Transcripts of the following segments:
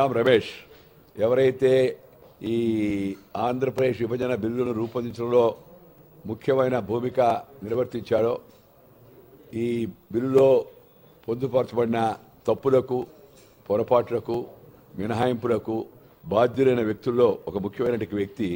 జయరాం రమేష్ ఎవరైతే ఈ ఆంధ్రప్రదేశ్ విభజన బిల్లును రూపొందించడంలో ముఖ్యమైన భూమిక నిర్వర్తించాడో ఈ బిల్లులో పొందుపరచబడిన తప్పులకు పొరపాట్లకు మినహాయింపులకు బాధ్యులైన వ్యక్తుల్లో ఒక ముఖ్యమైన వ్యక్తి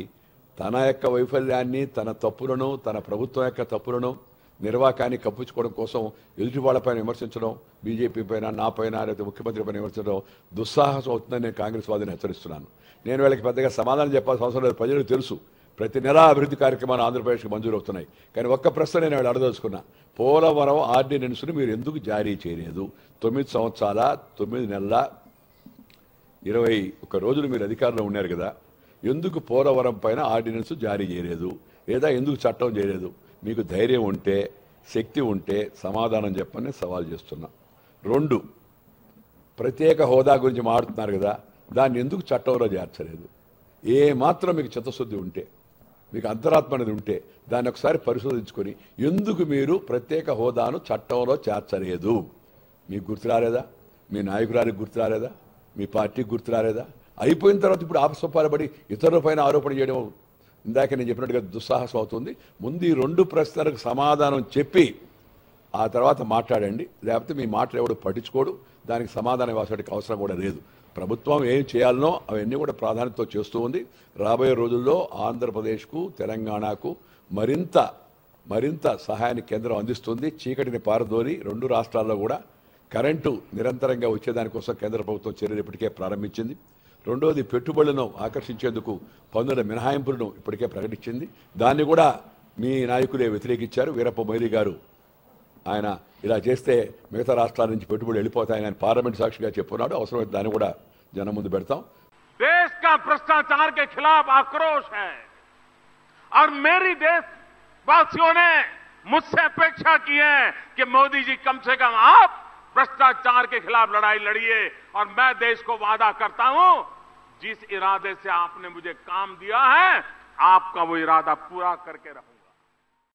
తన యొక్క వైఫల్యాన్ని తన తప్పులను తన ప్రభుత్వం యొక్క తప్పులను నిర్వాకాన్ని కప్పించుకోవడం కోసం ఎదుటి వాళ్ళపైన విమర్శించడం బీజేపీ పైన నా పైన లేదా ముఖ్యమంత్రి పైన విమర్శించడం దుస్సాహసం అవుతుందని నేను కాంగ్రెస్ వాదిని హెచ్చరిస్తున్నాను. నేను వీళ్ళకి పెద్దగా సమాధానం చెప్పాల్సిన అవసరం లేదు. ప్రజలకు తెలుసు ప్రతి నెల అభివృద్ధి కార్యక్రమాలు ఆంధ్రప్రదేశ్కి మంజూరు అవుతున్నాయి. కానీ ఒక్క ప్రశ్న నేను వాళ్ళు అడదలుచుకున్నా, పోలవరం ఆర్డినెన్స్ను మీరు ఎందుకు జారీ చేయలేదు? 9 సంవత్సరాల 9 నెలల 21 రోజులు మీరు అధికారంలో ఉన్నారు కదా, ఎందుకు పోలవరం పైన ఆర్డినెన్స్ జారీ చేయలేదు లేదా ఎందుకు చట్టం చేయలేదు? మీకు ధైర్యం ఉంటే శక్తి ఉంటే సమాధానం చెప్పని సవాల్ చేస్తున్నా. 2, ప్రత్యేక హోదా గురించి మాట్లాడుతున్నారు కదా, దాన్ని ఎందుకు చట్టంలో చేర్చలేదు? ఏ మాత్రం మీకు చిత్తశుద్ధి ఉంటే మీకు అంతరాత్మ అనేది ఉంటే దాన్ని ఒకసారి పరిశోధించుకొని ఎందుకు మీరు ప్రత్యేక హోదాను చట్టంలో చేర్చలేదు? మీకు గుర్తు రాలేదా? మీ నాయకురానికి గుర్తు రాలేదా? మీ పార్టీకి గుర్తు రాలేదా? అయిపోయిన తర్వాత ఇప్పుడు ఆపసొప్పాలబడి ఇతరులపైన ఆరోపణ చేయడం ఇందాక నేను చెప్పినట్టుగా దుస్సాహసం అవుతుంది. ముందు ఈ 2 ప్రశ్నలకు సమాధానం చెప్పి ఆ తర్వాత మాట్లాడండి. లేకపోతే మీ మాటలు ఎవడు పట్టించుకోడు, దానికి సమాధానం ఇవ్వాల్సిన అవసరం కూడా లేదు. ప్రభుత్వం ఏం చేయాలనో అవన్నీ కూడా ప్రాధాన్యతతో చేస్తూ ఉంది. రాబోయే రోజుల్లో ఆంధ్రప్రదేశ్కు తెలంగాణకు మరింత సహాయాన్ని కేంద్రం అందిస్తుంది. చీకటిని పారదోలి 2 రాష్ట్రాల్లో కూడా కరెంటు నిరంతరంగా వచ్చేదానికోసం కేంద్ర ప్రభుత్వం చర్యలు ఇప్పటికే ప్రారంభించింది. 2వది పెట్టుబడులను ఆకర్షించేందుకు పన్నుల మినహాయింపులను ఇప్పటికే ప్రకటించింది. దాన్ని కూడా మీ నాయకులే వ్యతిరేకించారు. వీరప్ప మొయిలీ గారు ఆయన ఇలా చేస్తే మిగతా రాష్ట్రాల నుంచి పెట్టుబడులు వెళ్ళిపోతాయని ఆయన పార్లమెంట్ సాక్షిగా చెప్పున్నాడు. అవసరమైతే దాన్ని కూడా జనం ముందు పెడతాం. देश का भ्रष्टाचार के खिलाफ आक्रोश है और मेरी देशवासियों ने मुझसे अपेक्षा की है कि मोदी जी कम से कम आप भ्रष्टाचार के खिलाफ लड़ाई लड़िए और मैं देश को वादा करता हूं जिस इरादे से आपने मुझे काम दिया है आपका वो इरादा पूरा करके रखो।